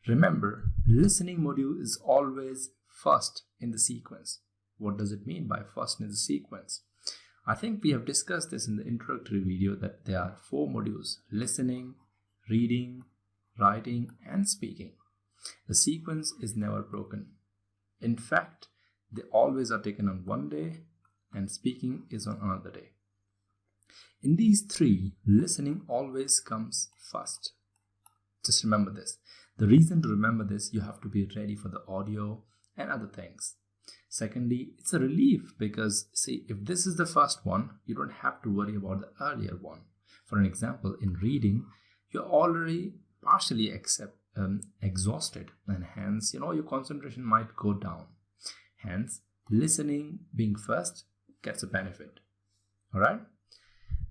Remember, listening module is always first in the sequence. What does it mean by first in the sequence? I think we have discussed this in the introductory video that there are 4 modules: listening, reading, writing, and speaking. The sequence is never broken. In fact, they always are taken on one day and speaking is on another day. In these 3, listening always comes first. Just remember this. The reason to remember this, you have to be ready for the audio and other things. Secondly, it's a relief because, see, if this is the first one, you don't have to worry about the earlier one. For an example, in reading, you're already partially exhausted, and hence, your concentration might go down. Hence, listening being first gets a benefit. All right.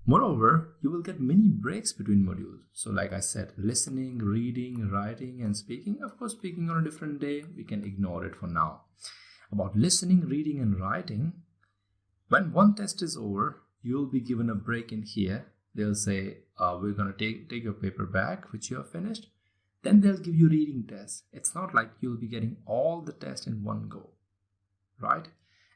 Moreover, you will get many breaks between modules. So like I said, listening, reading, writing, and speaking. Of course, speaking on a different day, we can ignore it for now. About listening, reading, and writing, when one test is over, you'll be given a break in here. They'll say, we're going to take your paper back, which you have finished. Then they'll give you reading tests. It's not like you'll be getting all the tests in one go, right?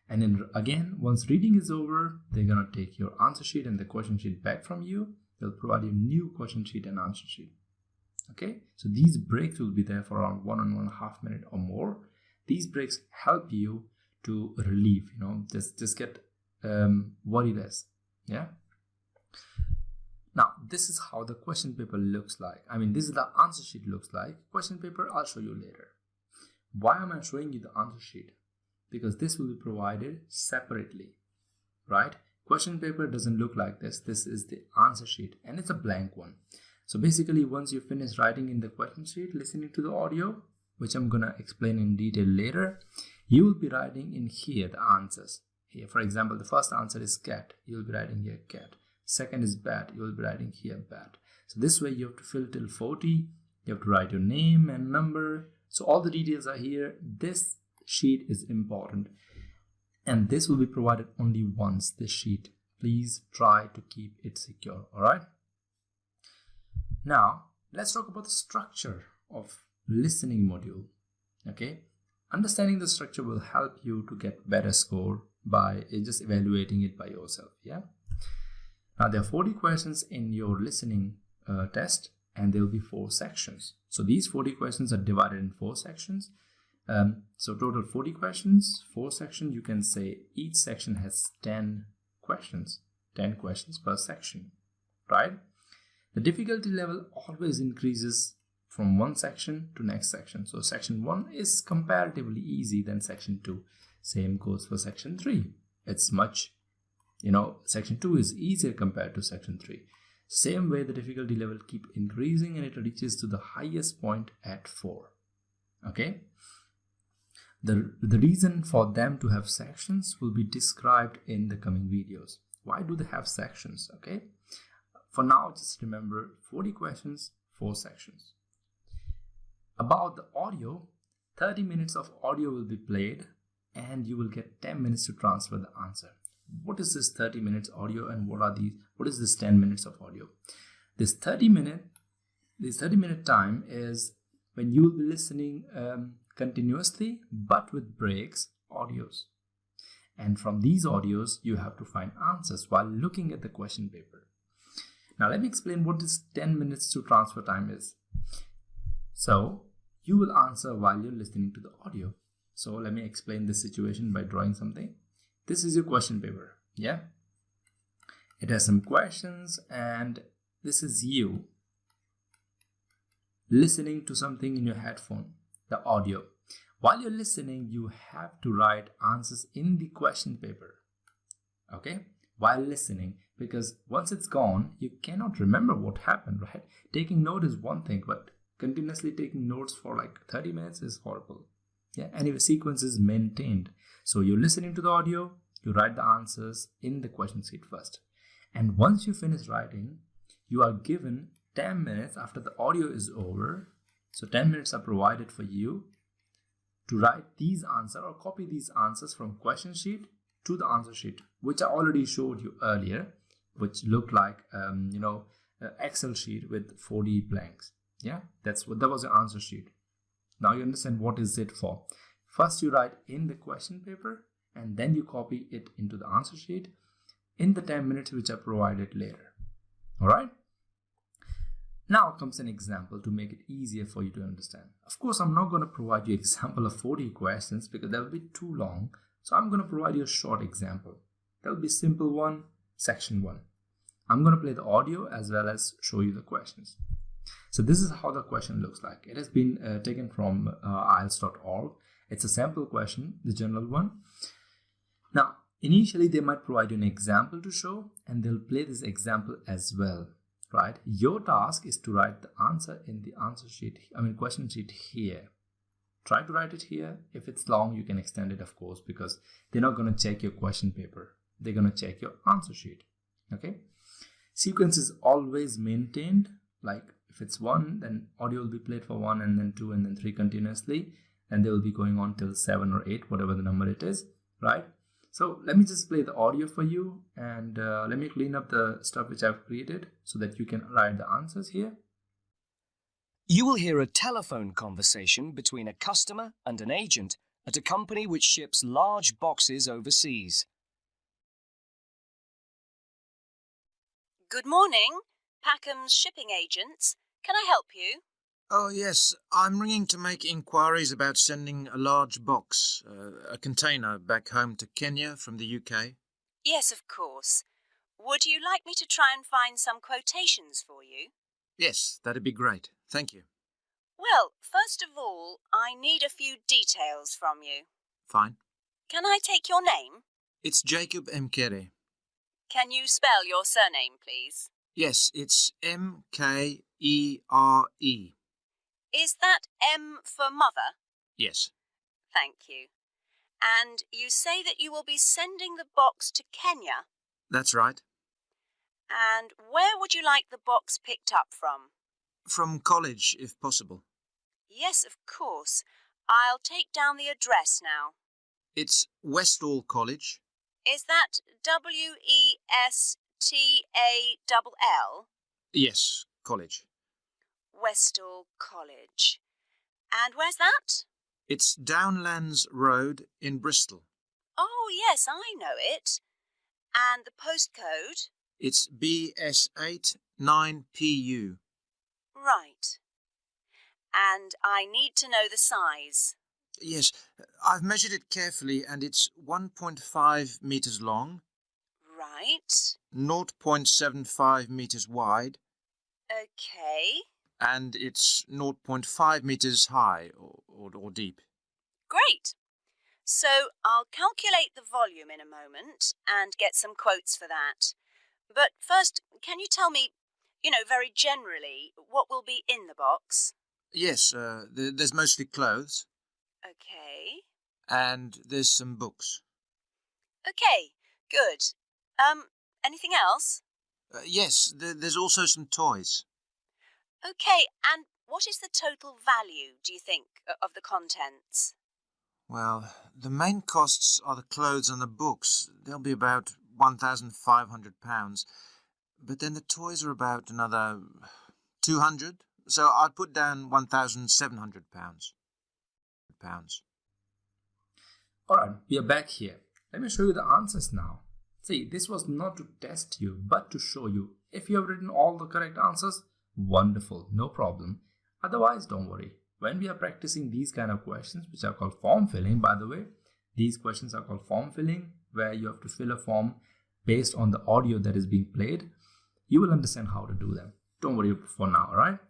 And then again, once reading is over, they're going to take your answer sheet and the question sheet back from you. They'll provide you a new question sheet and answer sheet. Okay, so these breaks will be there for around 1 and 1.5 minutes or more. These breaks help you to relieve, just get worry less. Yeah. Now, this is how the question paper looks like. I mean, this is the answer sheet looks like. Question paper, I'll show you later. Why am I showing you the answer sheet? Because this will be provided separately, right? Question paper doesn't look like this. This is the answer sheet and it's a blank one. So basically, once you finish writing in the question sheet, listening to the audio, which I'm gonna explain in detail later, you will be writing in here the answers. Here, for example, the first answer is cat. You will be writing here cat. Second is bat. You will be writing here bat. So this way you have to fill till 40. You have to write your name and number. So all the details are here. This sheet is important. And this will be provided only once, this sheet. Please try to keep it secure. All right. Now, let's talk about the structure of listening module. Okay. Understanding the structure will help you to get better score by just evaluating it by yourself. Yeah. Now, there are 40 questions in your listening test, and there will be 4 sections. So these 40 questions are divided in 4 sections. So total 40 questions, 4 sections. You can say each section has 10 questions per section, right? The difficulty level always increases from one section to next section. So section 1 is comparatively easy than section 2. Same goes for section 3. It's much, section 2 is easier compared to section 3. Same way, the difficulty level keep increasing and it reaches to the highest point at 4. Okay. The reason for them to have sections will be described in the coming videos. Why do they have sections? Okay. For now, just remember 40 questions, 4 sections. About the audio, 30 minutes of audio will be played and you will get 10 minutes to transfer the answer. What is this 30 minutes audio and what is this 10 minutes of audio? This 30 minute time is when you will be listening continuously but with breaks audios. And from these audios, you have to find answers while looking at the question paper. Now, let me explain what this 10 minutes to transfer time is. So, you will answer while you're listening to the audio. So, let me explain this situation by drawing something. This is your question paper, yeah? It has some questions and this is you listening to something in your headphone, the audio. While you're listening, you have to write answers in the question paper, okay? While listening, because once it's gone, you cannot remember what happened, right? Taking note is one thing, but continuously taking notes for like 30 minutes is horrible. Yeah, anyway, sequence is maintained. So you're listening to the audio, you write the answers in the question sheet first. And once you finish writing, you are given 10 minutes after the audio is over. So 10 minutes are provided for you to write these answers or copy these answers from question sheet to the answer sheet, which I already showed you earlier, which looked like, Excel sheet with 40 blanks. Yeah, that was the answer sheet. Now you understand what is it for. First you write in the question paper and then you copy it into the answer sheet in the 10 minutes which are provided later. Alright? Now comes an example to make it easier for you to understand. Of course, I'm not going to provide you an example of 40 questions because that will be too long. So I'm going to provide you a short example. That will be simple one, section 1. I'm going to play the audio as well as show you the questions. So this is how the question looks like. It has been taken from IELTS.org. It's a sample question, the general one. Now, initially they might provide you an example to show and they'll play this example as well, right? Your task is to write the answer in the answer sheet, question sheet here. Try to write it here. If it's long, you can extend it, of course, because they're not going to check your question paper. They're going to check your answer sheet, okay? Sequence is always maintained. Like if it's 1, then audio will be played for 1 and then 2 and then 3 continuously. And they will be going on till 7 or 8, whatever the number it is, right? So let me just play the audio for you and let me clean up the stuff which I've created so that you can write the answers here. You will hear a telephone conversation between a customer and an agent at a company which ships large boxes overseas. Good morning, Packham's shipping agents. Can I help you? Oh, yes. I'm ringing to make inquiries about sending a large box, a container, back home to Kenya from the UK. Yes, of course. Would you like me to try and find some quotations for you? Yes, that'd be great. Thank you. Well, first of all, I need a few details from you. Fine. Can I take your name? It's Jacob Mkere. Can you spell your surname, please? Yes, it's Mkere. Is that M for mother? Yes. Thank you. And you say that you will be sending the box to Kenya? That's right. And where would you like the box picked up from? From college, if possible. Yes, of course. I'll take down the address now. It's Westall College. Is that Westall? Yes, college. Westall College. And where's that? It's Downlands Road in Bristol. Oh, yes, I know it. And the postcode? It's BS8 9PU. Right. And I need to know the size. Yes, I've measured it carefully and it's 1.5 meters long. Right. 0.75 meters wide. Okay. And it's 0.5 meters high or deep. Great. So I'll calculate the volume in a moment and get some quotes for that. But first, can you tell me, very generally, what will be in the box? Yes, there's mostly clothes. Okay. And there's some books. Okay, good. Anything else? Yes, there's also some toys. Okay, and what is the total value, do you think, of the contents? Well, the main costs are the clothes and the books. They'll be about £1,500. But then the toys are about another 200. So I'd put down £1,700. All right, we are back here. Let me show you the answers now. See, this was not to test you, but to show you. If you have written all the correct answers, wonderful, no problem. Otherwise, don't worry. When we are practicing these kind of questions, which are called form filling, by the way, these questions are called form filling, where you have to fill a form based on the audio that is being played. You will understand how to do them. Don't worry for now, all right?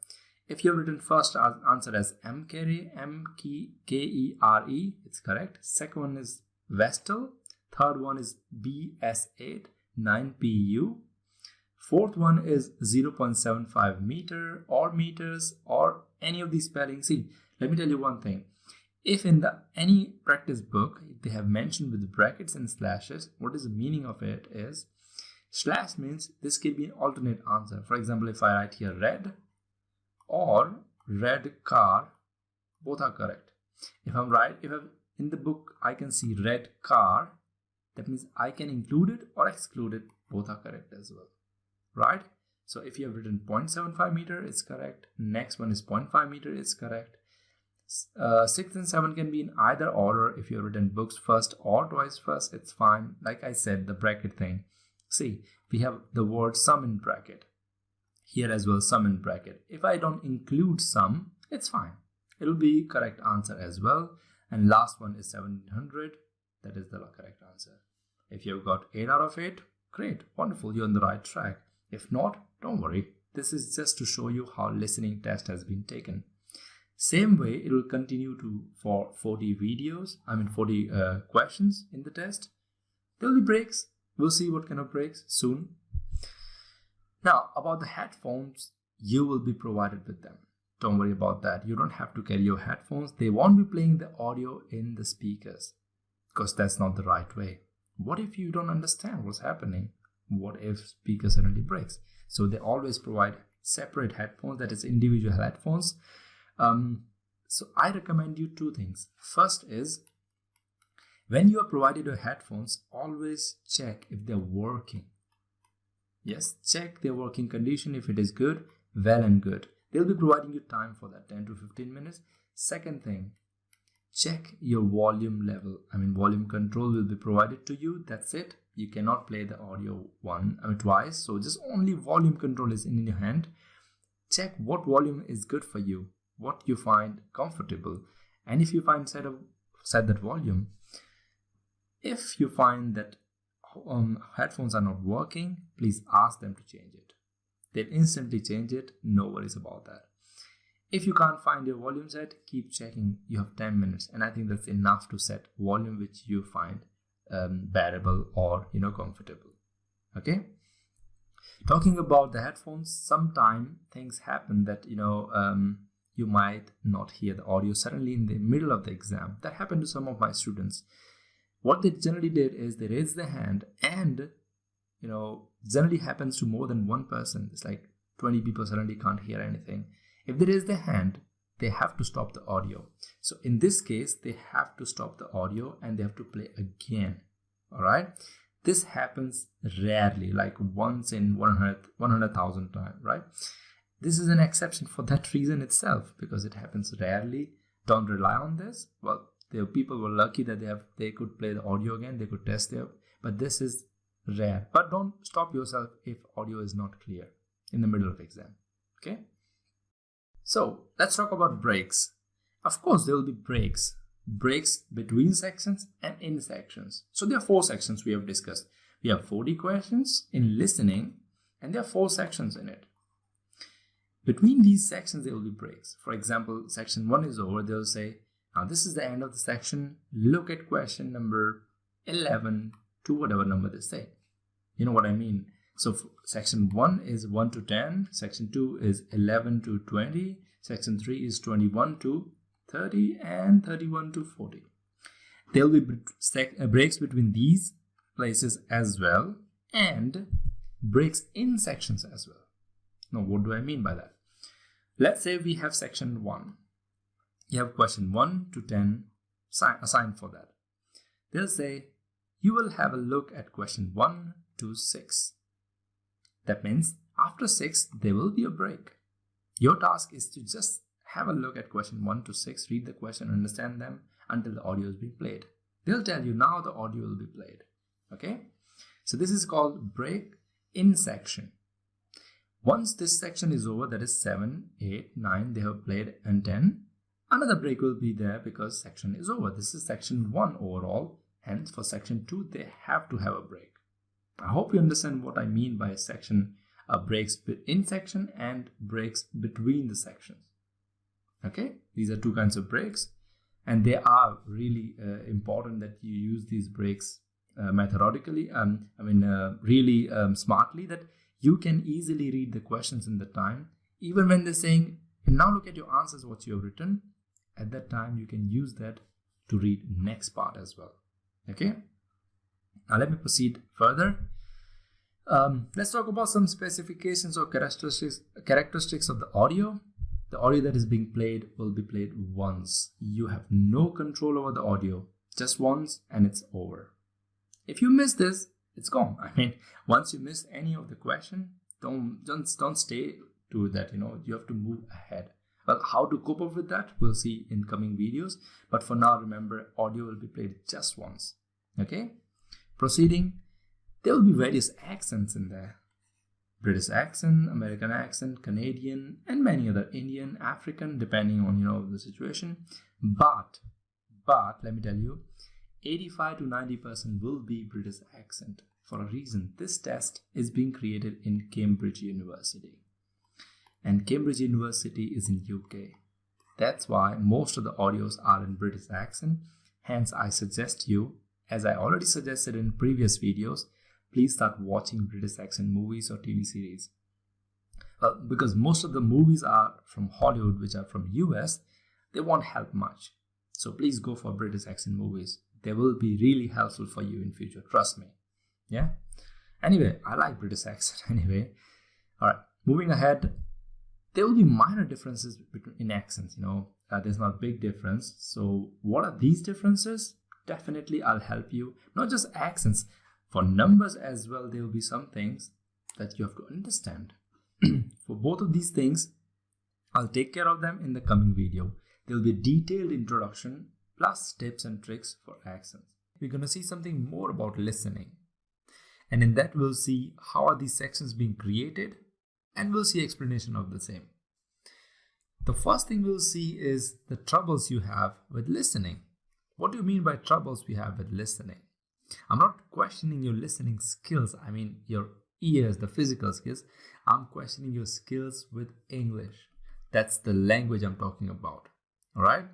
If you have written first answer as Mkere, M-K-E-R-E, it's correct. Second one is Westall. Third one is BS8, 9PU. Fourth one is 0.75 meter or meters or any of these spellings. See, let me tell you one thing. If in any practice book, they have mentioned with brackets and slashes, what is the meaning of it is, slash means this can be an alternate answer. For example, if I write here red or red car, both are correct. If in the book I can see red car, that means I can include it or exclude it, both are correct as well, right? So if you have written 0.75 meter, it's correct. Next one is 0.5 meter, it's correct. 6 and 7 can be in either order. If you've written books first or twice first, it's fine. Like I said, the bracket thing. See, we have the word sum in bracket. Here as well, sum in bracket. If I don't include sum, it's fine. It'll be correct answer as well. And last one is 700. That is the correct answer. If you've got 8 out of 8, great, wonderful, you're on the right track. If not, don't worry. This is just to show you how listening test has been taken. Same way, it will continue for 40 questions in the test. There will be breaks. We'll see what kind of breaks soon. Now, about the headphones, you will be provided with them. Don't worry about that. You don't have to carry your headphones. They won't be playing the audio in the speakers because that's not the right way. What if you don't understand what's happening? What if speaker suddenly breaks? So they always provide separate headphones, that is individual headphones. So I recommend you 2 things. First is, when you are provided your headphones, always check if they're working. Yes, check their working condition. If it is good, well and good. They'll be providing you time for that, 10 to 15 minutes. Second thing, check your volume level. Volume control will be provided to you. That's it. You cannot play the audio twice. So just only volume control is in your hand. Check what volume is good for you, what you find comfortable. And if you find set that volume, if you find that headphones are not working, please ask them to change it. They'll instantly change it. No worries about that. If you can't find your volume set, keep checking. You have 10 minutes, and I think that's enough to set volume which you find bearable or comfortable. Okay. Talking about the headphones, sometimes things happen that you might not hear the audio suddenly in the middle of the exam. That happened to some of my students. What they generally did is they raised their hand, and generally happens to more than one person. It's like 20 people suddenly can't hear anything. If they raise their hand, they have to stop the audio. So in this case, they have to stop the audio and they have to play again. All right. This happens rarely, like once in 100,000 times, right? This is an exception for that reason itself, because it happens rarely. Don't rely on this. Well, the people were lucky that they could play the audio again. They could test it, but this is rare. But don't stop yourself if audio is not clear in the middle of exam. Okay. So let's talk about breaks. Of course, there will be breaks between sections and in sections. So there are 4 sections we have discussed. We have 40 questions in listening, and there are 4 sections in it. Between these sections, there will be breaks. For example, section 1 is over. They'll say, now this is the end of the section. Look at question number 11 to whatever number they say. You know what I mean? So section 1 is 1 to 10. Section 2 is 11 to 20. Section 3 is 21 to 30 and 31 to 40. There will be breaks between these places as well, and breaks in sections as well. Now, what do I mean by that? Let's say we have section 1. You have question 1 to 10 assigned for that. They'll say, you will have a look at question 1 to 6. That means after 6, there will be a break. Your task is to just have a look at question 1 to 6, read the question, understand them until the audio is being played. They'll tell you now the audio will be played. Okay. So this is called break in section. Once this section is over, that is 7, 8, 9, they have played, and 10, another break will be there because section is over. This is section 1 overall. Hence for section 2, they have to have a break. I hope you understand what I mean by section breaks in section and breaks between the sections. Okay, these are 2 kinds of breaks, and they are really important that you use these breaks methodically. Really smartly, that you can easily read the questions in the time. Even when they're saying, now look at your answers, what you have written, at that time you can use that to read next part as well. Okay. Now let me proceed further. Let's talk about some specifications or characteristics of the audio. The audio that is being played will be played once. You have no control over the audio, just once, and it's over. If you miss this, it's gone. Once you miss any of the question, don't stay to that. You have to move ahead. Well, how to cope up with that, we'll see in coming videos. But for now, remember, audio will be played just once. Okay? Proceeding, there will be various accents in there. British accent, American accent, Canadian, and many other, Indian, African, depending on, the situation. But let me tell you, 85 to 90% will be British accent. For a reason, this test is being created in Cambridge University. And Cambridge University is in UK. That's why most of the audios are in British accent. Hence, I suggest you, as I already suggested in previous videos, please start watching British accent movies or TV series. Because most of the movies are from Hollywood, which are from US, they won't help much. So please go for British accent movies. They will be really helpful for you in future. Trust me. Yeah. Anyway, I like British accent anyway. All right. Moving ahead, there will be minor differences in accents. There's not a big difference. So what are these differences? Definitely, I'll help you. Not just accents. For numbers as well, there will be some things that you have to understand. For both of these things, I'll take care of them in the coming video. There will be a detailed introduction plus tips and tricks for accents. We're going to see something more about listening. And in that, we'll see how are these sections being created, and we'll see explanation of the same. The first thing we'll see is the troubles you have with listening. What do you mean by troubles we have with listening? I'm not questioning your listening skills. I mean your ears, the physical skills. I'm questioning your skills with English. That's the language I'm talking about. All right.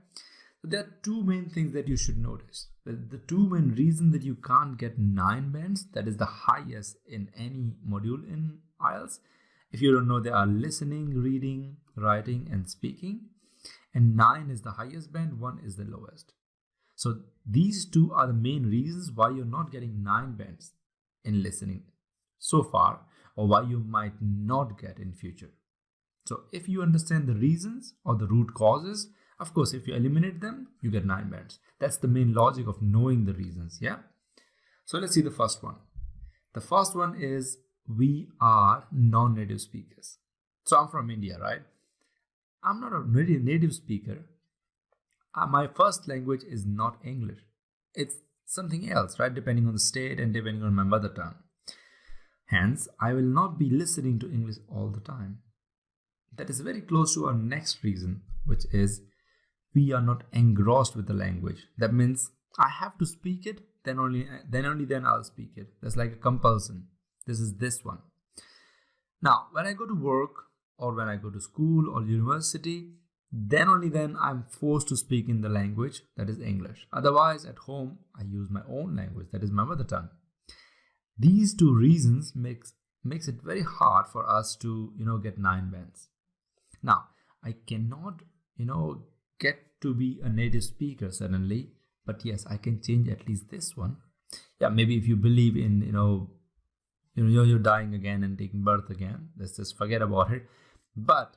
So there are two main things that you should notice. The two main reasons that you can't get 9 bands, that is the highest in any module in IELTS. If you don't know, there are listening, reading, writing, and speaking. And 9 is the highest band, 1 is the lowest. So these two are the main reasons why you're not getting 9 bands in listening so far, or why you might not get in future. So if you understand the reasons or the root causes, of course, if you eliminate them, you get 9 bands. That's the main logic of knowing the reasons, yeah? So let's see the first one. The first one is we are non-native speakers. So I'm from India, right? I'm not a native speaker. My first language is not English. It's something else, right? Depending on the state and depending on my mother tongue. Hence, I will not be listening to English all the time. That is very close to our next reason, which is we are not engrossed with the language. That means I have to speak it, then only then I'll speak it. That's like a compulsion. This is this one. Now, when I go to work or when I go to school or university, then I'm forced to speak in the language that is English. Otherwise, at home, I use my own language, that is my mother tongue. These two reasons makes it very hard for us to, get 9 bands. Now, I cannot, get to be a native speaker suddenly, but yes, I can change at least this one. Yeah, maybe if you believe in, you're dying again and taking birth again, let's just forget about it. But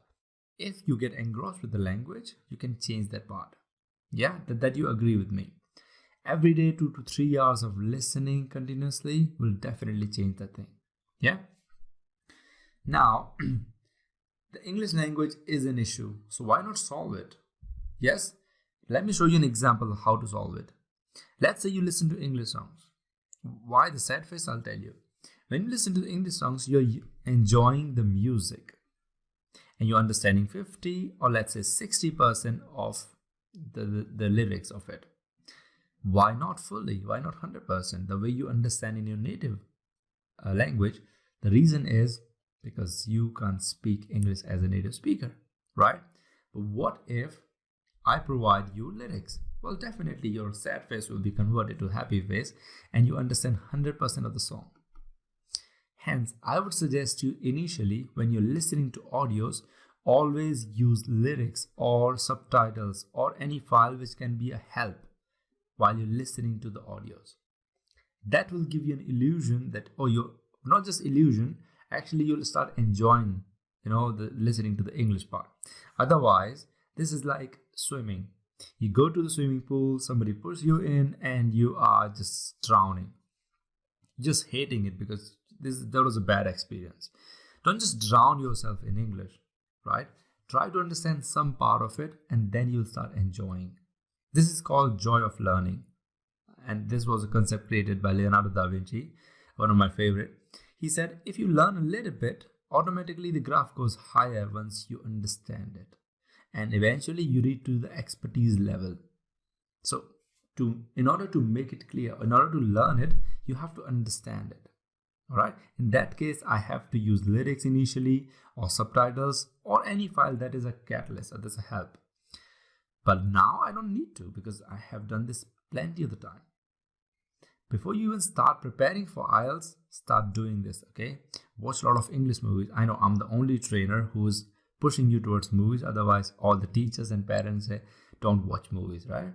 if you get engrossed with the language, you can change that part. Yeah, that you agree with me. Every day, 2 to 3 hours of listening continuously will definitely change that thing. Yeah. Now, the English language is an issue. So why not solve it? Yes. Let me show you an example of how to solve it. Let's say you listen to English songs. Why the sad face? I'll tell you. When you listen to the English songs, you're enjoying the music. And you're understanding 50 or let's say 60% of the lyrics of it. Why not fully? Why not 100%? The way you understand in your native language. The reason is because you can't speak English as a native speaker, right? But what if I provide you lyrics? Well, definitely your sad face will be converted to happy face and you understand 100% of the song. Hence, I would suggest you initially when you're listening to audios, always use lyrics or subtitles or any file which can be a help while you're listening to the audios. That will give you an illusion that, not just illusion, actually you'll start enjoying, the listening to the English part. Otherwise, this is like swimming. You go to the swimming pool, somebody pushes you in and you are just drowning. Just hating it because that was a bad experience. Don't just drown yourself in English, right? Try to understand some part of it and then you'll start enjoying. This is called joy of learning. And this was a concept created by Leonardo da Vinci, one of my favorite. He said, if you learn a little bit, automatically the graph goes higher once you understand it. And eventually you reach to the expertise level. So in order to make it clear, in order to learn it, you have to understand it. All right. In that case, I have to use lyrics initially or subtitles or any file that is a catalyst or that's a help. But now I don't need to because I have done this plenty of the time. Before you even start preparing for IELTS, start doing this, okay? Watch a lot of English movies. I know I'm the only trainer who is pushing you towards movies. Otherwise, all the teachers and parents say, don't watch movies, right?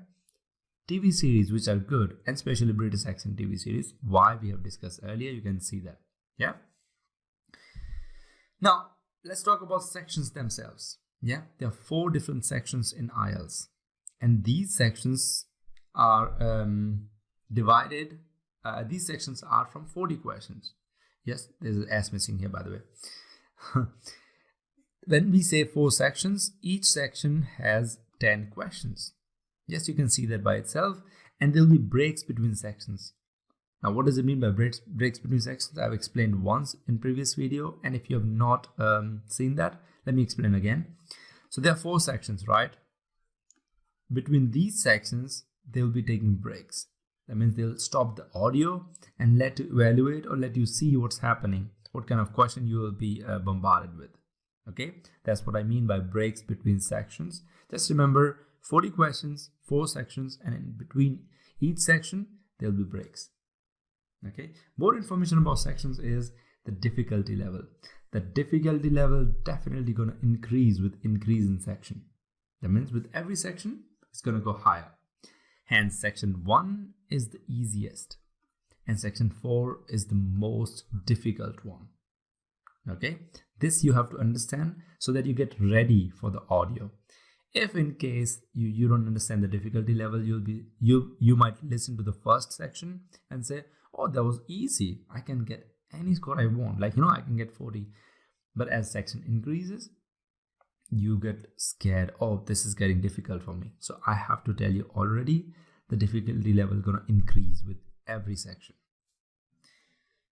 TV series which are good, and especially British accent TV series, why we have discussed earlier, you can see that. Yeah. Now, let's talk about sections themselves. Yeah, there are 4 different sections in IELTS. And these sections are divided. These sections are from 40 questions. Yes, there's an S missing here, by the way. When we say 4 sections, each section has 10 questions. Yes, you can see that by itself, and there'll be breaks between sections. Now, what does it mean by breaks between sections? I've explained once in previous video, and if you have not seen that, let me explain again. So there are 4 sections, right? Between these sections, they'll be taking breaks. That means they'll stop the audio and let you evaluate or let you see what's happening, what kind of question you will be bombarded with. Okay, that's what I mean by breaks between sections. Just remember, 40 questions, 4 sections, and in between each section, there'll be breaks. Okay, more information about sections is the difficulty level. The difficulty level definitely going to increase with increase in section. That means with every section, it's going to go higher. Hence, section 1 is the easiest, and section 4 is the most difficult one. Okay, this you have to understand so that you get ready for the audio. If in case you don't understand the difficulty level, you might listen to the first section and say, oh, that was easy, I can get any score I want, like, I can get 40. But as section increases, you get scared, oh, this is getting difficult for me. So I have to tell you already, the difficulty level is going to increase with every section.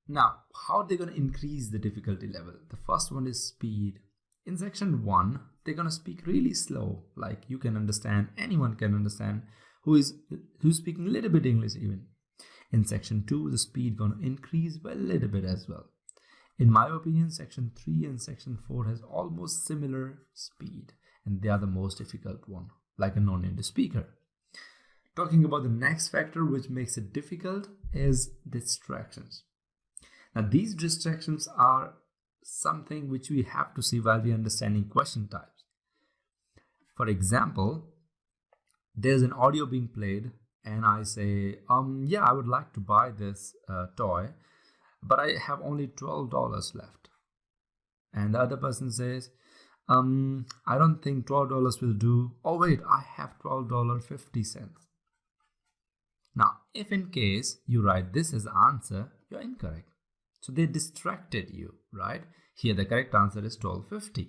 Now, how are they going to increase the difficulty level? The first one is speed. In section 1, they're going to speak really slow, like you can understand, anyone can understand who's speaking a little bit English even. In section 2, the speed going to increase by a little bit as well. In my opinion, section 3 and section 4 has almost similar speed, and they are the most difficult one, like a non-native speaker. Talking about the next factor which makes it difficult is distractions. Now, these distractions are something which we have to see while we are understanding question types. For example, there's an audio being played and I say, yeah, I would like to buy this toy, but I have only $12 left. And the other person says, I don't think $12 will do. Oh wait, I have $12.50. Now, if in case you write this as answer, you're incorrect. So they distracted you, right? Here the correct answer is $12.50.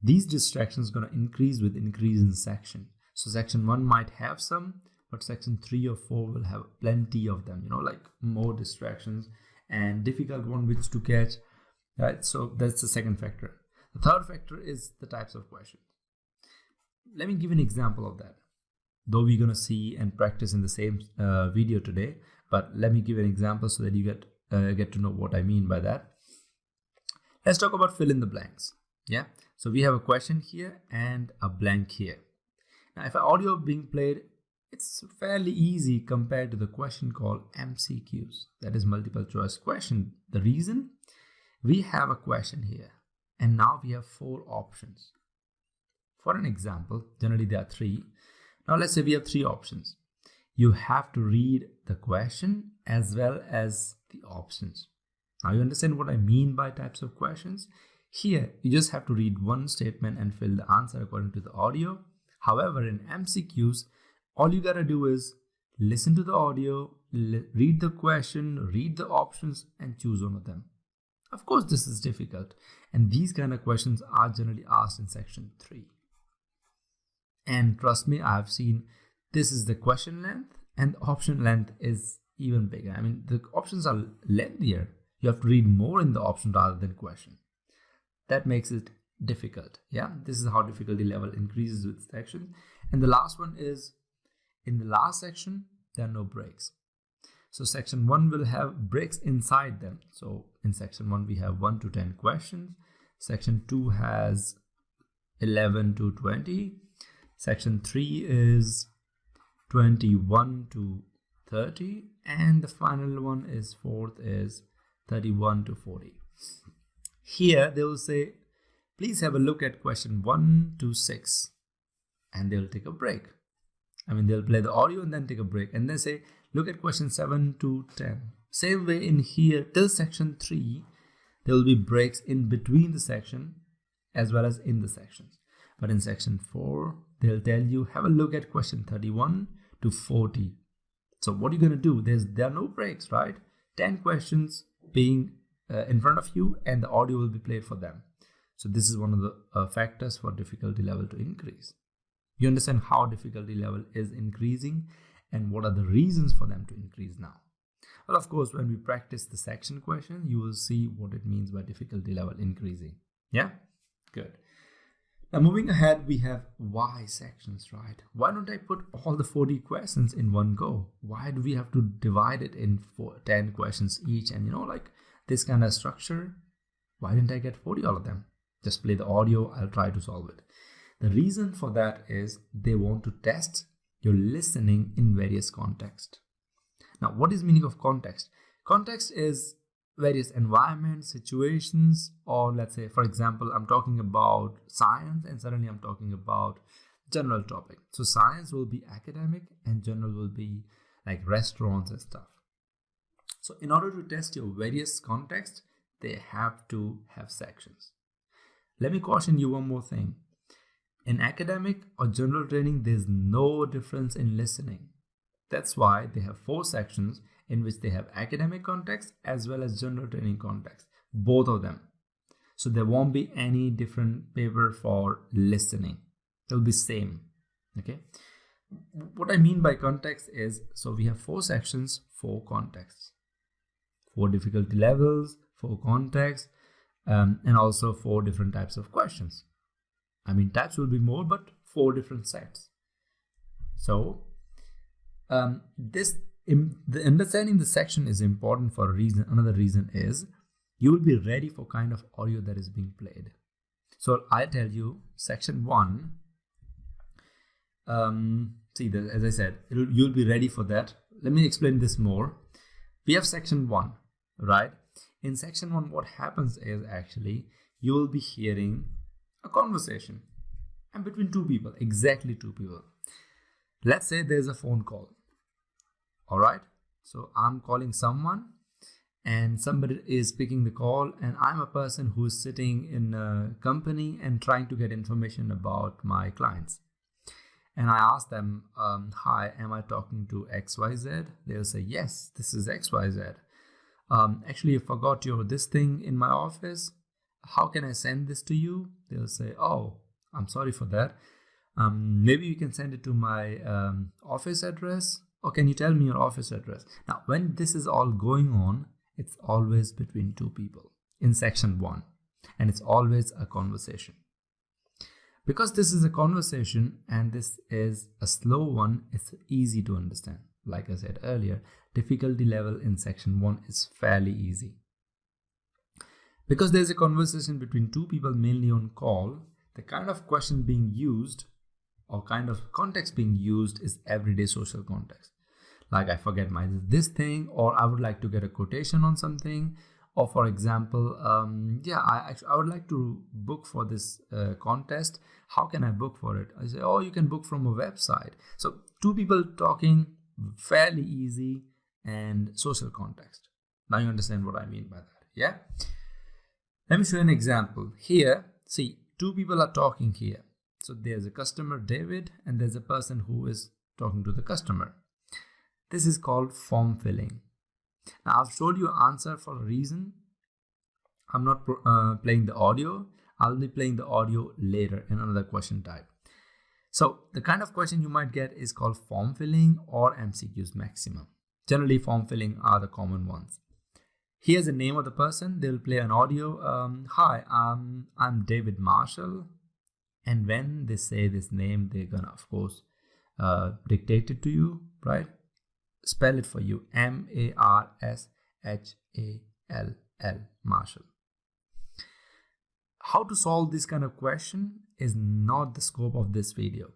These distractions are going to increase with increase in section. So section 1 might have some, but section 3 or 4 will have plenty of them, like more distractions and difficult one which to catch, right? So that's the second factor. The third factor is the types of questions. Let me give an example of that. Though we're going to see and practice in the same video today, but let me give an example so that you get to know what I mean by that. Let's talk about fill in the blanks. Yeah, so we have a question here and a blank here. Now, if an audio being played, it's fairly easy compared to the question called MCQs, that is multiple choice question. The reason, we have a question here and now we have 4 options. For an example, generally there are 3. Now let's say we have 3 options. You have to read the question as well as the options. Now you understand what I mean by types of questions? Here, you just have to read one statement and fill the answer according to the audio. However, in MCQs, all you gotta do is listen to the audio, read the question, read the options, and choose one of them. Of course, this is difficult. And these kind of questions are generally asked in section 3. And trust me, I have seen this is the question length and the option length is even bigger. I mean, the options are lengthier. You have to read more in the option rather than question. That makes it difficult. Yeah, this is how difficulty level increases with section. And the last one is, in the last section, there are no breaks. So section 1 will have breaks inside them. So in section 1, we have 1 to 10 questions. Section 2 has 11 to 20. Section 3 is 21 to 30. And the final one is 4th is 31 to 40. Here they will say, please have a look at question 1 to 6. And they'll take a break. I mean, they'll play the audio and then take a break. And they say, look at question 7 to 10. Same way in here till section 3, there will be breaks in between the section as well as in the sections. But in section 4, they'll tell you, have a look at question 31 to 40. So what are you going to do? There are no breaks, right? 10 questions being in front of you and the audio will be played for them. So this is one of the factors for difficulty level to increase. You understand how difficulty level is increasing and what are the reasons for them to increase now. Well, of course, when we practice the section question, you will see what it means by difficulty level increasing. Yeah, good. Now moving ahead, we have why sections, right? Why don't I put all the 40 questions in one go? Why do we have to divide it in 10 questions each? And like this kind of structure, why didn't I get 40 all of them? Just play the audio, I'll try to solve it. The reason for that is they want to test your listening in various contexts. Now, what is meaning of context? Context is various environments, situations, or let's say, for example, I'm talking about science and suddenly I'm talking about general topic. So science will be academic and general will be like restaurants and stuff. So in order to test your various contexts, they have to have sections. Let me caution you one more thing. In academic or general training, there's no difference in listening. That's why they have 4 sections in which they have academic context as well as general training context, both of them. So there won't be any different paper for listening. It'll be same. Okay. What I mean by context is, so we have 4 sections, 4 contexts, 4 difficulty levels, 4 contexts, and also 4 different types of questions. I mean, types will be more, but 4 different sets. So the understanding the section is important for a reason. Another reason is you will be ready for kind of audio that is being played. So I tell you, section 1. As I said, you'll be ready for that. Let me explain this more. We have section 1, right? In section 1, what happens is actually you will be hearing a conversation and between 2 people, exactly 2 people. Let's say there's a phone call. All right. So I'm calling someone and somebody is picking the call and I'm a person who is sitting in a company and trying to get information about my clients. And I ask them, hi, am I talking to XYZ? They'll say, yes, this is XYZ. Actually, I forgot this thing in my office. How can I send this to you? They'll say, oh, I'm sorry for that. Maybe you can send it to my office address. Or can you tell me your office address? Now, when this is all going on, it's always between 2 people in section 1. And it's always a conversation. Because this is a conversation and this is a slow one, it's easy to understand. Like I said earlier, difficulty level in section 1 is fairly easy. Because there's a conversation between 2 people mainly on call, the kind of question being used or kind of context being used is everyday social context. Like I forget this thing, or I would like to get a quotation on something, or for example, I would like to book for this contest. How can I book for it? I say, oh, you can book from a website. So 2 people talking, fairly easy and social context. Now you understand what I mean by that, yeah? Let me show you an example. Here, see, 2 people are talking here. So there's a customer, David, and there's a person who is talking to the customer. This is called form filling. Now I've showed you answer for a reason. I'm not playing the audio. I'll be playing the audio later in another question type. So the kind of question you might get is called form filling or MCQs maximum. Generally, form filling are the common ones. Here's the name of the person. They'll play an audio. Hi, I'm David Marshall. And when they say this name, they're gonna, of course, dictate it to you, right? Spell it for you. M-A-R-S-H-A-L-L, Marshall. How to solve this kind of question is not the scope of this video.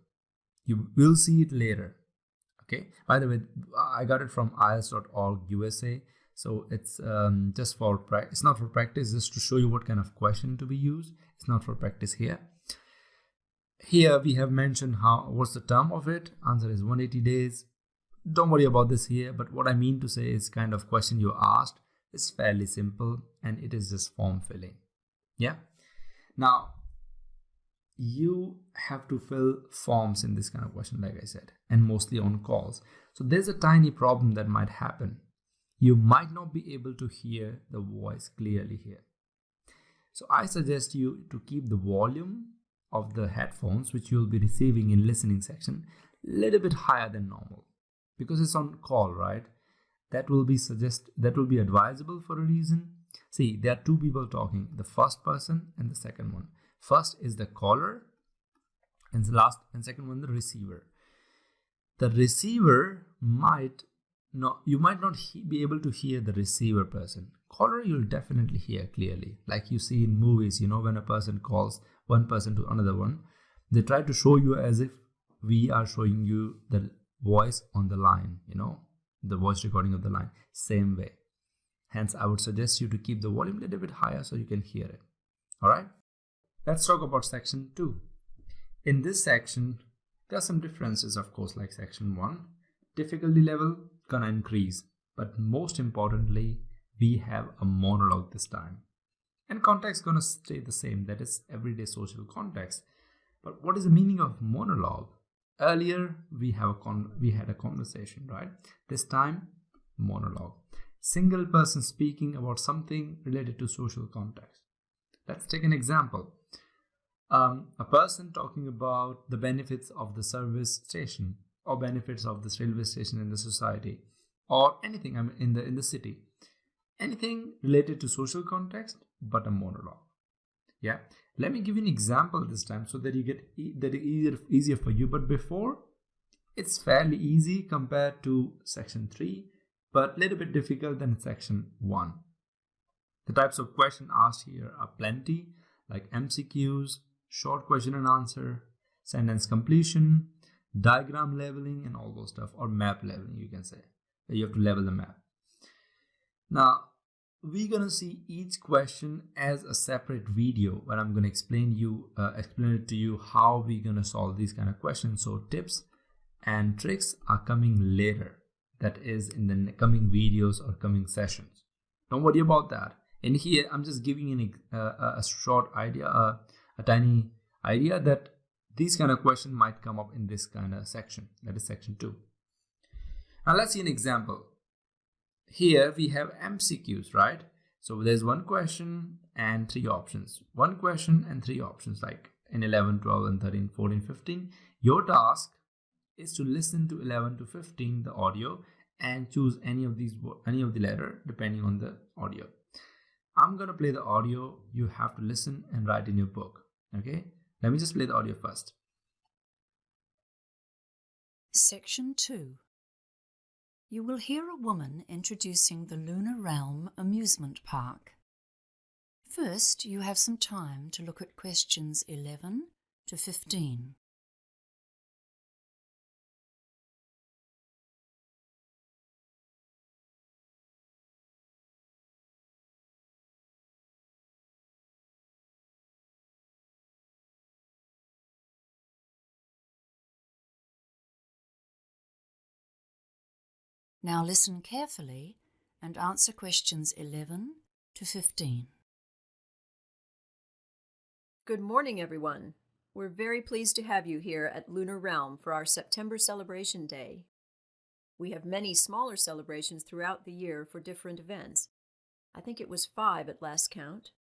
You will see it later. Okay. By the way, I got it from IELTS.org USA. So it's just for practice. It's not for practice, just to show you what kind of question to be used. It's not for practice here. Here we have mentioned what's the term of it. Answer is 180 days. Don't worry about this here. But what I mean to say is kind of question you asked is fairly simple and it is just form filling. Yeah. Now, you have to fill forms in this kind of question, like I said, and mostly on calls. So there's a tiny problem that might happen. You might not be able to hear the voice clearly here. So I suggest you to keep the volume of the headphones, which you'll be receiving in listening section, a little bit higher than normal, because it's on call, right? That will be advisable for a reason. See, there are two people talking, the first person and the second one. First is the caller and the second one, the receiver. The receiver you might not be able to hear the receiver person. Caller, you'll definitely hear clearly. Like you see in movies, when a person calls one person to another one, they try to show you as if we are showing you the voice on the line, the voice recording of the line, same way. Hence, I would suggest you to keep the volume a little bit higher so you can hear it. All right. Let's talk about section 2. In this section, there are some differences, of course, like section 1. Difficulty level gonna increase, but most importantly, we have a monologue this time. And context gonna stay the same, that is everyday social context. But what is the meaning of monologue? Earlier, we had a conversation, right? This time, monologue. Single person speaking about something related to social context. Let's take an example. A person talking about the benefits of the service station or benefits of this railway station in the society or anything in the city. Anything related to social context, but a monologue. Yeah. Let me give you an example this time so that you get that easier for you. But before, it's fairly easy compared to section 3, but a little bit difficult than section 1. The types of questions asked here are plenty, like MCQs, short question and answer, sentence completion, diagram leveling, and all those stuff, or map leveling, you can say. You have to level the map. Now, we're gonna see each question as a separate video where I'm gonna explain it to you how we're gonna solve these kind of questions. So tips and tricks are coming later. That is in the coming videos or coming sessions. Don't worry about that. In here, I'm just giving you a short idea, a tiny idea that these kind of questions might come up in this kind of section. That is section 2. Now let's see an example. Here we have MCQs, right? So there's one question and 3 options. One question and 3 options, like in 11, 12, and 13, 14, 15. Your task is to listen to 11 to 15, the audio, and choose any of the letter depending on the audio. I'm gonna play the audio. You have to listen and write in your book. Okay, let me just play the audio first. Section 2. You will hear a woman introducing the Lunar Realm amusement park. First, you have some time to look at questions 11 to 15. Now listen carefully and answer questions 11 to 15. Good morning, everyone. We're very pleased to have you here at Lunar Realm for our September Celebration Day. We have many smaller celebrations throughout the year for different events. I think it was 5 at last count,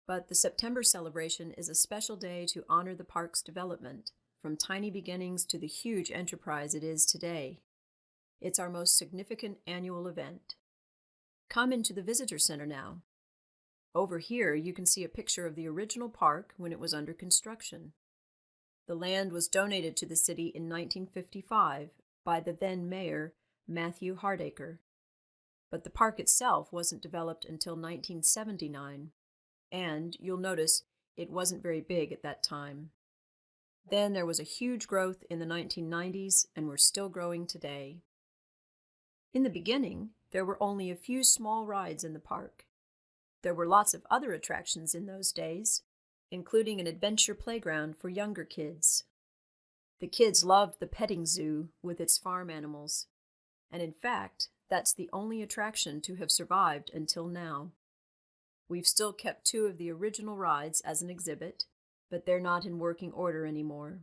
But the September celebration is a special day to honor the park's development, from tiny beginnings to the huge enterprise it is today. It's our most significant annual event. Come into the visitor center now. Over here, you can see a picture of the original park when it was under construction. The land was donated to the city in 1955 by the then mayor, Matthew Hardacre. But the park itself wasn't developed until 1979, and you'll notice it wasn't very big at that time. Then there was a huge growth in the 1990s, and we're still growing today. In the beginning, there were only a few small rides in the park. There were lots of other attractions in those days, including an adventure playground for younger kids. The kids loved the petting zoo with its farm animals, and in fact, that's the only attraction to have survived until now. We've still kept 2 of the original rides as an exhibit, but they're not in working order anymore.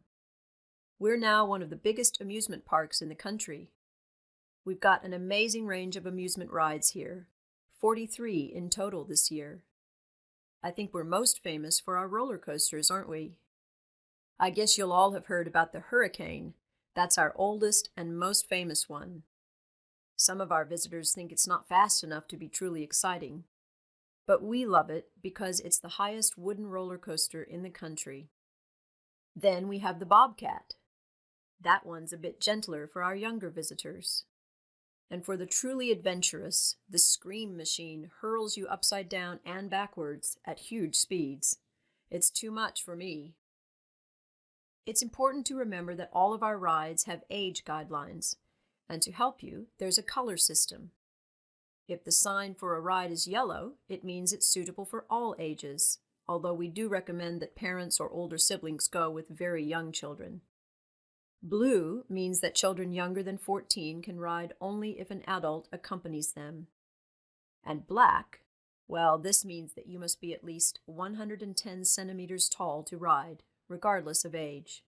We're now one of the biggest amusement parks in the country. We've got an amazing range of amusement rides here, 43 in total this year. I think we're most famous for our roller coasters, aren't we? I guess you'll all have heard about the Hurricane. That's our oldest and most famous one. Some of our visitors think it's not fast enough to be truly exciting, but we love it because it's the highest wooden roller coaster in the country. Then we have the Bobcat. That one's a bit gentler for our younger visitors. And for the truly adventurous, the Scream Machine hurls you upside down and backwards at huge speeds. It's too much for me. It's important to remember that all of our rides have age guidelines, and to help you, there's a color system. If the sign for a ride is yellow, it means it's suitable for all ages, although we do recommend that parents or older siblings go with very young children. Blue means that children younger than 14 can ride only if an adult accompanies them. And black, well, this means that you must be at least 110 centimeters tall to ride, regardless of age.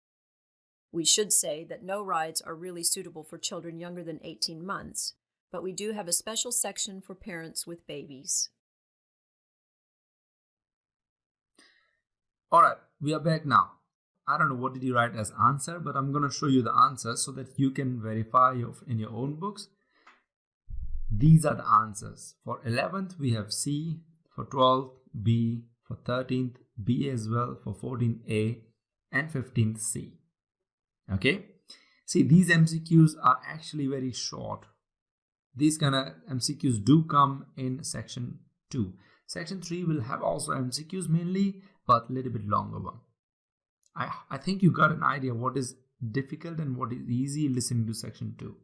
We should say that no rides are really suitable for children younger than 18 months, but we do have a special section for parents with babies. Alright, we are back now. I don't know what did you write as answer, but I'm going to show you the answers so that you can verify in your own books. These are the answers. For 11th, we have C. For 12th, B. For 13th, B as well. For 14th, A. And 15th, C. Okay? See, these MCQs are actually very short. These kind of MCQs do come in section 2. Section 3 will have also MCQs mainly, but a little bit longer one. I think you got an idea what is difficult and what is easy listening to section 2.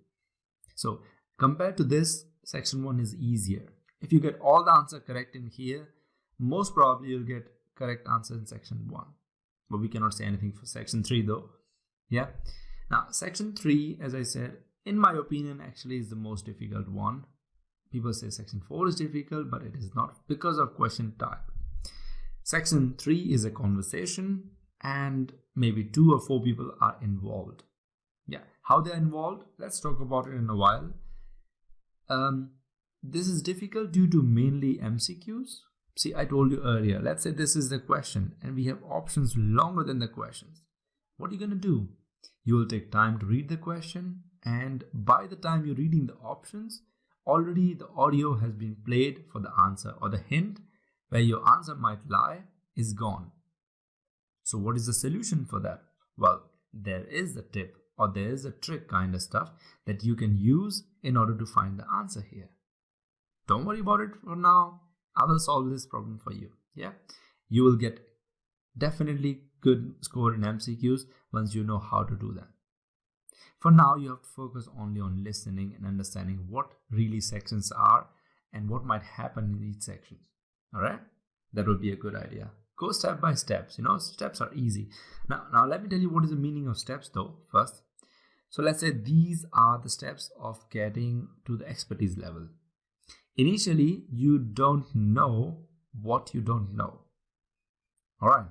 So compared to this, section 1 is easier. If you get all the answer correct in here, most probably you'll get correct answer in section 1. But we cannot say anything for section 3 though. Yeah. Now section 3, as I said, in my opinion, actually is the most difficult one. People say section 4 is difficult, but it is not because of question type. Section 3 is a conversation, and maybe 2 or 4 people are involved. Yeah, how they're involved, let's talk about it in a while. This is difficult due to mainly MCQs. See, I told you earlier, let's say this is the question and we have options longer than the questions. What are you going to do? You will take time to read the question, and by the time you're reading the options, already the audio has been played for the answer, or the hint where your answer might lie is gone. So what is the solution for that? Well, there is a tip or there is a trick kind of stuff that you can use in order to find the answer here. Don't worry about it for now. I will solve this problem for you. Yeah, you will get definitely good score in MCQs once you know how to do that. For now, you have to focus only on listening and understanding what really sections are and what might happen in each section. All right, that would be a good idea. Go step by steps. Steps are easy. Now let me tell you what is the meaning of steps though first. So let's say these are the steps of getting to the expertise level. Initially, you don't know what you don't know. All right.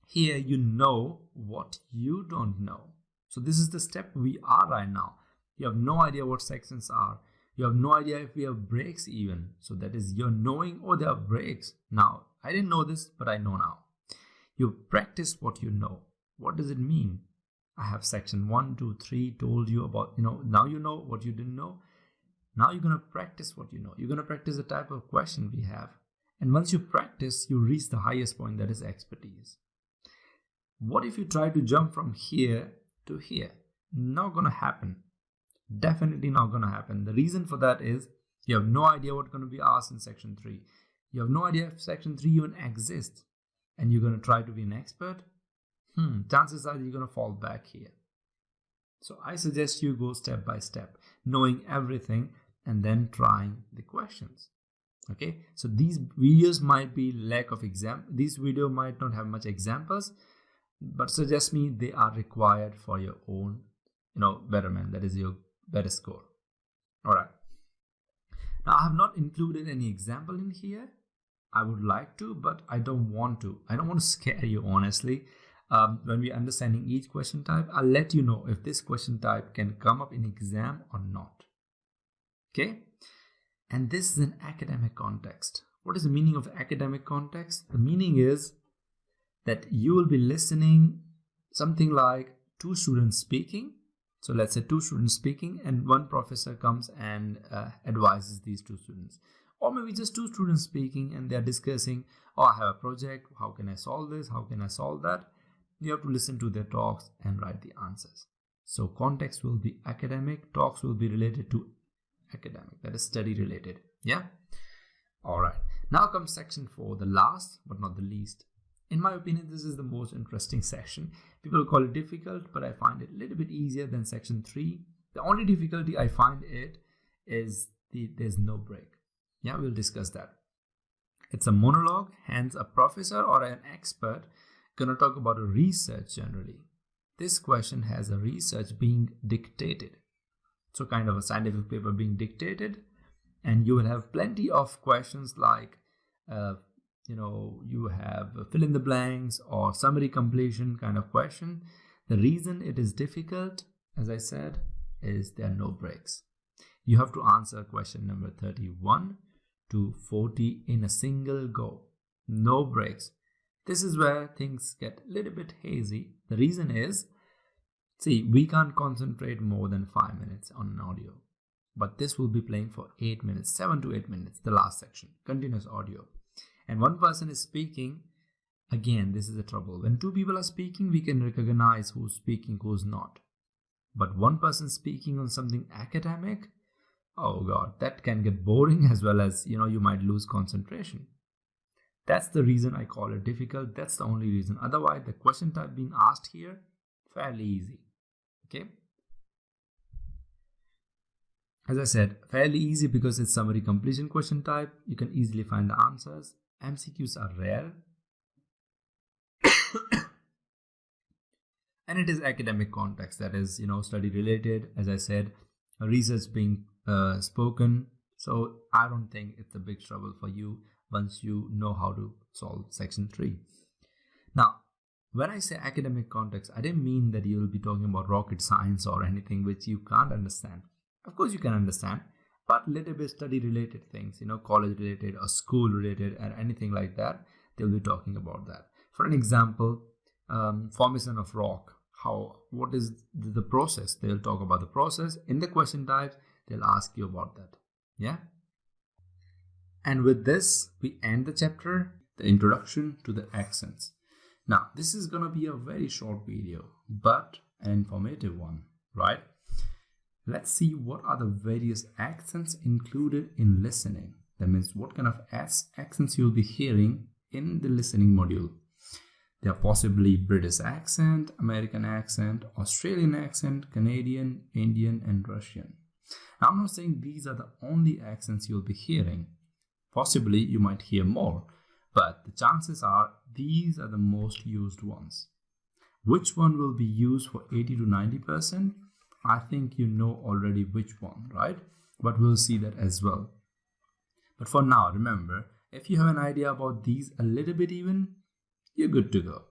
Here you know what you don't know. So this is the step we are right now. You have no idea what sections are. You have no idea if we have breaks even. So that is you're knowing, oh, there are breaks. Now I didn't know this, but I know now. You practice what you know. What does it mean? I have section 1, 2, 3 told you about, now you know what you didn't know. Now you're going to practice what you know. You're going to practice the type of question we have. And once you practice, you reach the highest point, that is expertise. What if you try to jump from here to here? Not going to happen. Definitely not going to happen. The reason for that is you have no idea what's going to be asked in section 3. You have no idea if section 3 even exists. And you're going to try to be an expert. Chances are you're going to fall back here. So I suggest you go step by step, knowing everything and then trying the questions. Okay, so these videos might be lack of these videos might not have much examples, but suggest me they are required for your own, betterment. That is your better score. All right. Now I have not included any example in here. I would like to, but I don't want to. I don't want to scare you, honestly. When we're understanding each question type, I'll let you know if this question type can come up in exam or not. Okay? And this is an academic context. What is the meaning of academic context? The meaning is that you will be listening something like 2 students speaking. So let's say 2 students speaking and one professor comes and advises these 2 students. Or maybe just 2 students speaking and they're discussing, I have a project. How can I solve this? How can I solve that? You have to listen to their talks and write the answers. So context will be academic. Talks will be related to academic, that is study related. Yeah. All right. Now comes section 4, the last but not the least. In my opinion, this is the most interesting section. People call it difficult, but I find it a little bit easier than section 3. The only difficulty I find it is there's no break. Yeah, we'll discuss that. It's a monologue, hence a professor or an expert gonna talk about a research generally. This question has a research being dictated. So kind of a scientific paper being dictated, and you will have plenty of questions like, you have fill in the blanks or summary completion kind of question. The reason it is difficult, as I said, is there are no breaks. You have to answer question number 31 to 40 in a single go. No breaks. This is where things get a little bit hazy. The reason is, see, we can't concentrate more than 5 minutes on an audio, but this will be playing for 8 minutes, 7 to 8 minutes, the last section, continuous audio. And one person is speaking. Again, this is the trouble. When 2 people are speaking, we can recognize who's speaking, who's not. But one person speaking on something academic, oh God, that can get boring as well as, you might lose concentration. That's the reason I call it difficult. That's the only reason. Otherwise, the question type being asked here, fairly easy. Okay. As I said, fairly easy because it's summary completion question type. You can easily find the answers. MCQs are rare. And it is academic context, that is, study related. As I said, research being spoken. So I don't think it's a big trouble for you once you know how to solve section 3. Now, when I say academic context, I didn't mean that you will be talking about rocket science or anything which you can't understand. Of course you can understand, but little bit study related things, college related or school related or anything like that, they'll be talking about that. For an example, formation of rock. What is the process? They'll talk about the process. In the question types, they'll ask you about that. Yeah. And with this, we end the chapter, the introduction to the accents. Now, this is going to be a very short video, but an informative one, right? Let's see what are the various accents included in listening. That means what kind of accents you'll be hearing in the listening module. There are possibly British accent, American accent, Australian accent, Canadian, Indian, and Russian. Now, I'm not saying these are the only accents you'll be hearing. Possibly you might hear more, but the chances are these are the most used ones. Which one will be used for 80 to 90%? I think you know already which one, right? But we'll see that as well. But for now, remember, if you have an idea about these a little bit even, you're good to go.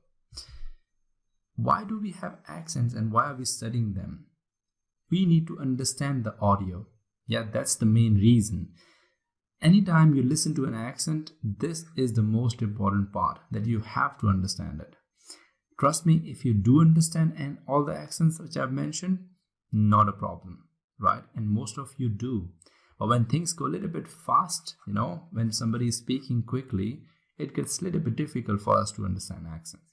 Why do we have accents and why are we studying them? We need to understand the audio. Yeah, that's the main reason. anytime you listen to an accent, this is the most important part, that you have to understand it. Trust me, if you do understand and all the accents which I've mentioned, not a problem, right? And most of you do. But when things go a little bit fast, when somebody is speaking quickly, it gets a little bit difficult for us to understand accents.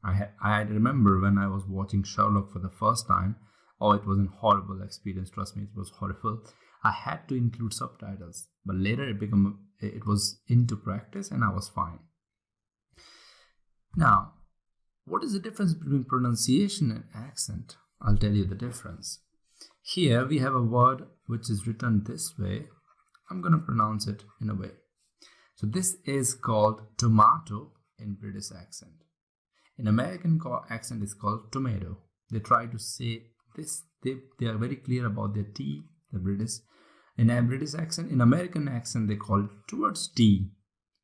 I remember when I was watching Sherlock for the first time, it was a horrible experience. Trust me, it was horrible. I had to include subtitles, but later it was into practice and I was fine. Now, what is the difference between pronunciation and accent? I'll tell you the difference. Here we have a word which is written this way. I'm going to pronounce it in a way. So this is called tomato in British accent. In American accent it's called tomato. They try to say this. They are very clear about their T, the British. In a British accent, in American accent they call it towards T.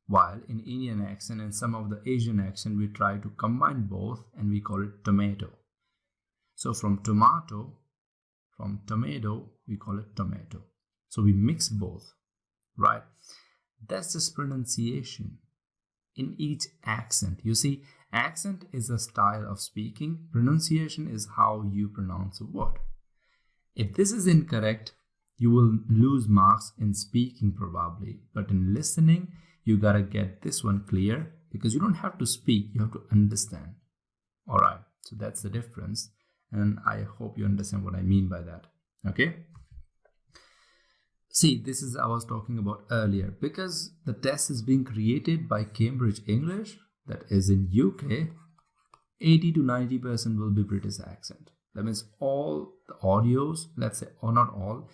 While in Indian accent and some of the Asian accent, we try to combine both and we call it tomato. So from tomato, we call it tomato. So we mix both, right? That's just pronunciation in each accent. You see, accent is a style of speaking. Pronunciation is how you pronounce a word. If this is incorrect, you will lose marks in speaking probably, but in listening, you gotta get this one clear, because you don't have to speak, you have to understand. All right, so that's the difference, and I hope you understand what I mean by that. Okay. See, this is I was talking about earlier, because the test is being created by Cambridge English, that is in UK, 80 to 90% will be British accent. That means all the audios, let's say, or not all,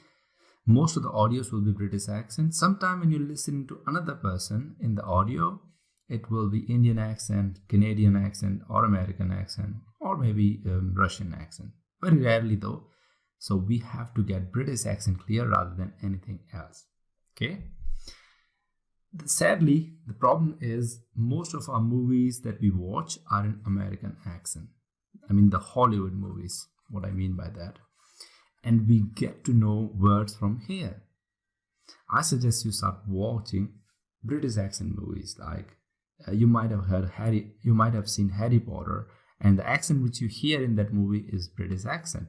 most of the audios will be British accent. Sometime when you listen to another person in the audio, it will be Indian accent, Canadian accent, or American accent, or maybe Russian accent. Very rarely though. So we have to get British accent clear rather than anything else. Okay. Sadly, the problem is most of our movies that we watch are in American accent. I mean the Hollywood movies, what I mean by that. And we get to know words from here. I suggest you start watching British accent movies. Like you might have seen Harry Potter, and the accent which you hear in that movie is British accent.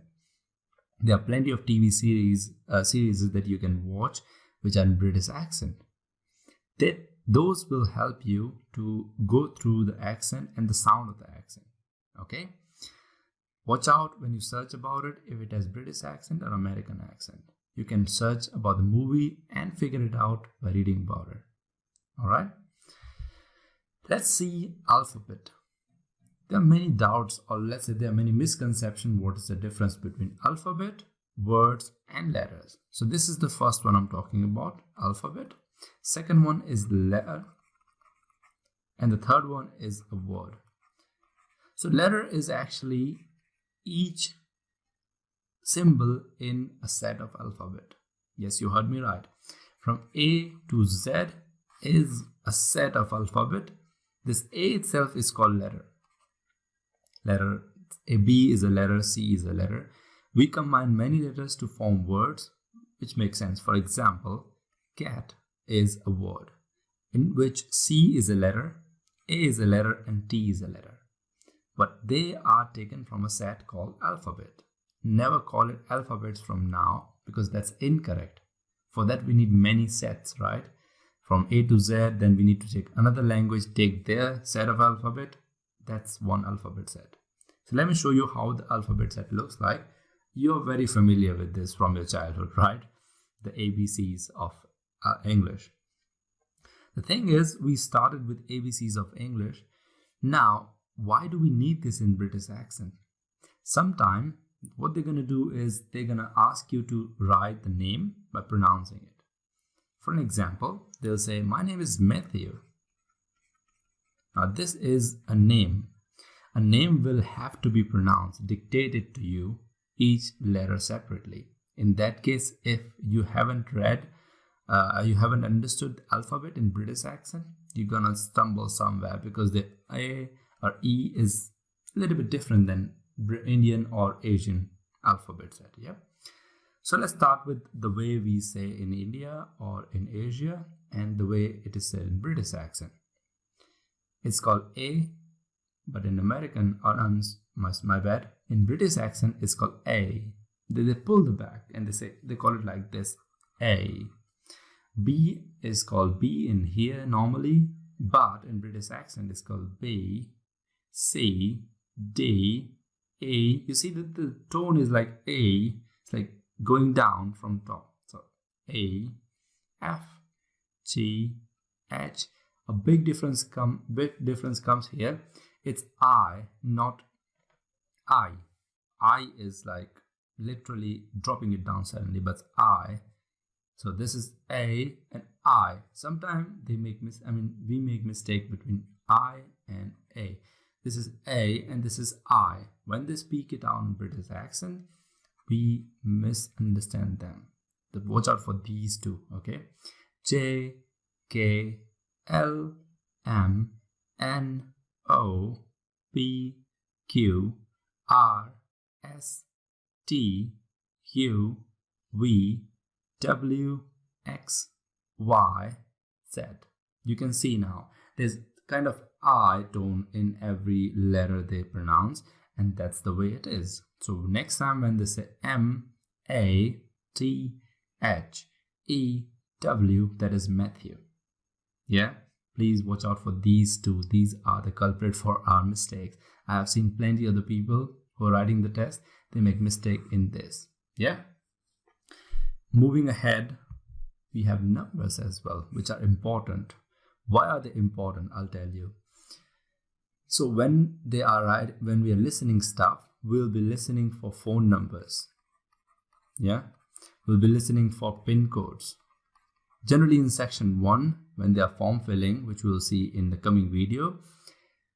There are plenty of TV series that you can watch which are in British accent. Those will help you to go through the accent and the sound of the accent. Okay. Watch out when you search about it if it has British accent or American accent. You can search about the movie and figure it out by reading about it. Alright? Let's see alphabet. There are many doubts, or let's say there are many misconceptions what is the difference between alphabet, words and letters. So this is the first one I'm talking about, alphabet. Second one is letter. And the third one is a word. So letter is actually each symbol in a set of alphabet. Yes, you heard me right. From A to Z is a set of alphabet. This A itself is called letter. Letter A, B is a letter, C is a letter. We combine many letters to form words, which makes sense. For example, cat is a word in which C is a letter, A is a letter, and T is a letter. But they are taken from a set called alphabet. Never call it alphabets from now, because that's incorrect. For that we need many sets, right? From A to Z, then we need to take another language, take their set of alphabet. That's one alphabet set. So let me show you how the alphabet set looks like. You're very familiar with this from your childhood, right? The ABCs of English. The thing is, we started with ABCs of English. Now, why do we need this in British accent? Sometime what they're going to do is they're going to ask you to write the name by pronouncing it. For an example, they'll say, my name is Matthew. Now this is a name. A name will have to be pronounced, dictated to you, each letter separately. In that case, if you haven't understood the alphabet in British accent, you're going to stumble somewhere, because the A or E is a little bit different than Indian or Asian alphabet set. Yeah. So let's start with the way we say in India or in Asia and the way it is said in British accent. It's called A, but in American, or my bad, in British accent it's called A. They pull the back and they call it like this, A. B is called B in here normally, but in British accent it's called B. C, D, A. You see that the tone is like A. It's like going down from top. So A, F, G, H. A big difference comes here. It's I, not I. I is like literally dropping it down suddenly, but I. So this is A and I. Sometimes we make mistake between I and A. This is A and this is I. When they speak it out in British accent, we misunderstand them. Watch out for these two, okay? J, K, L, M, N, O, P, Q, R, S, T, U, V, W, X, Y, Z. You can see now there's kind of I tone in every letter they pronounce, and that's the way it is. So next time when they say M, A, T, H, E, W, that is Matthew. Yeah, please watch out for these two. These are the culprit for our mistakes. I have seen plenty of the people who are writing the test, they make mistake in this. Yeah. Moving ahead, we have numbers as well, which are important. Why are they important? I'll tell you. So when we are listening stuff, we'll be listening for phone numbers. Yeah, we'll be listening for PIN codes. Generally in section 1, when they are form filling, which we'll see in the coming video,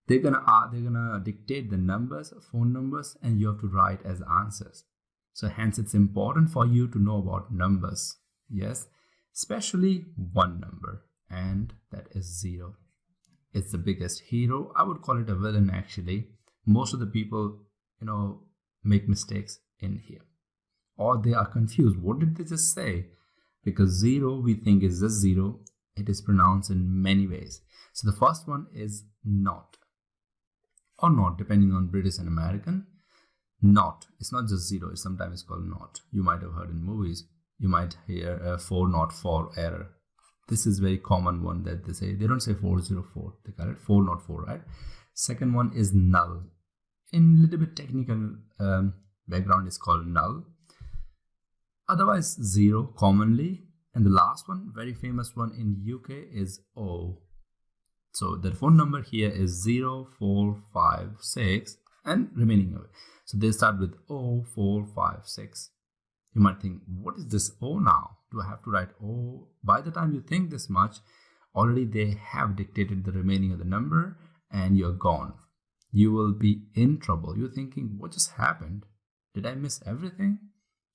they're gonna dictate the numbers, phone numbers, and you have to write as answers. So hence it's important for you to know about numbers. Yes, especially one number, and that is 0. It's the biggest hero. I would call it a villain actually. Most of the people, make mistakes in here, or they are confused. What did they just say? Because 0 we think is just 0. It is pronounced in many ways. So the first one is not, or not, depending on British and American. Not. It's not just 0. Sometimes it's called not. You might have heard in movies. You might hear 404 error. This is very common one that they say. They don't say 404. They call it 404, right? Second one is null. In little bit technical background, is called null. Otherwise 0 commonly. And the last one, very famous one in UK, is O. So the phone number here is 0456 and remaining of it. So they start with 0456. You might think, what is this O now? Do I have to write O? By the time you think this much, already they have dictated the remaining of the number and you're gone. You will be in trouble. You're thinking, what just happened? Did I miss everything?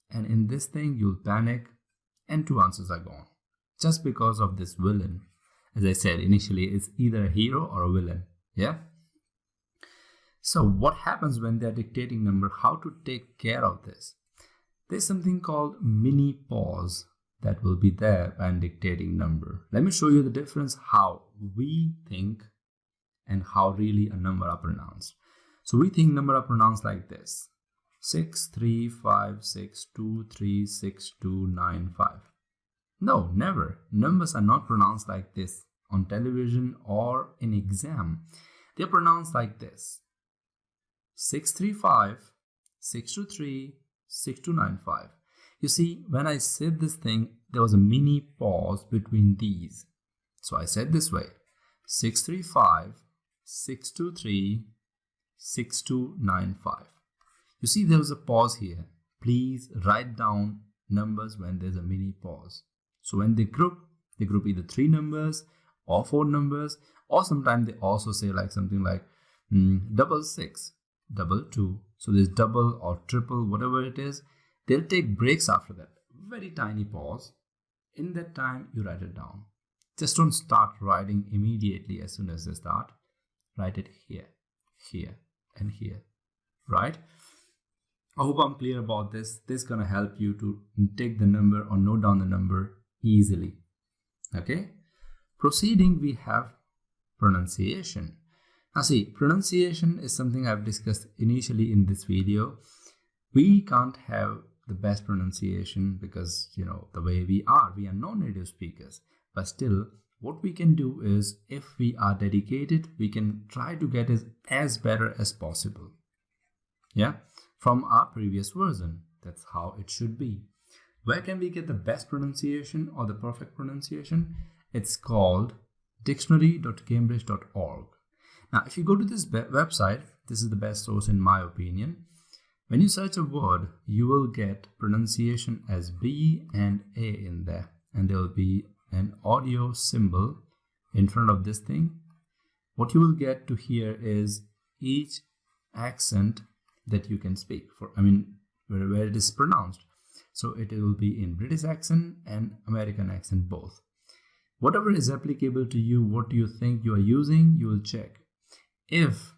And in this thing, you'll panic and 2 answers are gone. Just because of this villain. As I said, initially, it's either a hero or a villain. Yeah? So what happens when they're dictating number? How to take care of this? There's something called mini pause that will be there when dictating number. Let me show you the difference how we think and how really a number are pronounced. So we think number are pronounced like this: 63562362995. No, never. Numbers are not pronounced like this on television or in exam. They're pronounced like this: 63562362995. You see, when I said this thing, there was a mini pause between these. So I said this way: 63562362995. You see, there was a pause here. Please write down numbers when there's a mini pause. So when they group either 3 numbers or 4 numbers, or sometimes they also say like something like 66, 22. So there's double or triple, whatever it is. They'll take breaks after that. Very tiny pause. In that time, you write it down. Just don't start writing immediately as soon as they start. Write it here, here, and here, right? I hope I'm clear about this. This is gonna help you to take the number or note down the number easily. Okay. Proceeding, we have pronunciation. Now see, pronunciation is something I've discussed initially in this video. We can't have the best pronunciation because, you know, the way we are non-native speakers. But still, what we can do is, if we are dedicated, we can try to get it as better as possible. Yeah, from our previous version. That's how it should be. Where can we get the best pronunciation or the perfect pronunciation? It's called dictionary.cambridge.org. Now, if you go to this website, this is the best source in my opinion. When you search a word, you will get pronunciation as B and A in there. And there will be an audio symbol in front of this thing. What you will get to hear is each accent that you can speak for, where it is pronounced. So it will be in British accent and American accent both. Whatever is applicable to you, what you think you are using, you will check. If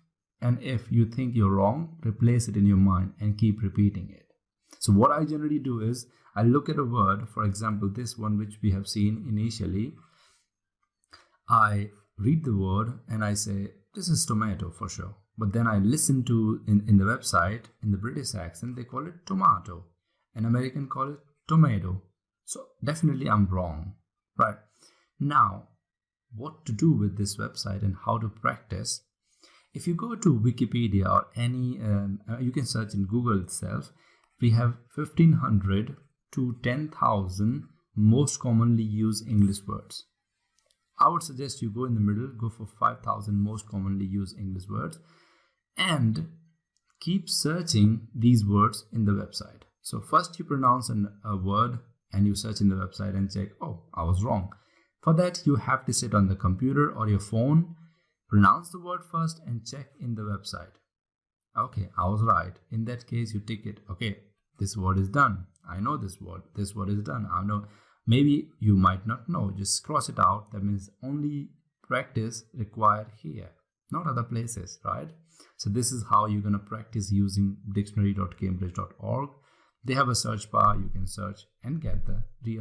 you think you're wrong, replace it in your mind and keep repeating it. So what I generally do is, I look at a word, for example, this one which we have seen initially. I read the word and I say, this is tomato for sure. But then I listen to, in the website, in the British accent, they call it tomato. And American call it tomato. So definitely I'm wrong, right? Now, what to do with this website and how to practice? If you go to Wikipedia or any, you can search in Google itself, we have 1500 to 10,000 most commonly used English words. I would suggest you go in the middle, go for 5,000 most commonly used English words and keep searching these words in the website. So first you pronounce a word and you search in the website and check, oh, I was wrong. For that, you have to sit on the computer or your phone, pronounce the word first and check in the website. Okay, I was right. In that case, you tick it. Okay, this word is done. I know this word. This word is done. I know. Maybe you might not know. Just cross it out. That means only practice required here, not other places, right? So this is how you're going to practice using dictionary.cambridge.org. They have a search bar. You can search and get the real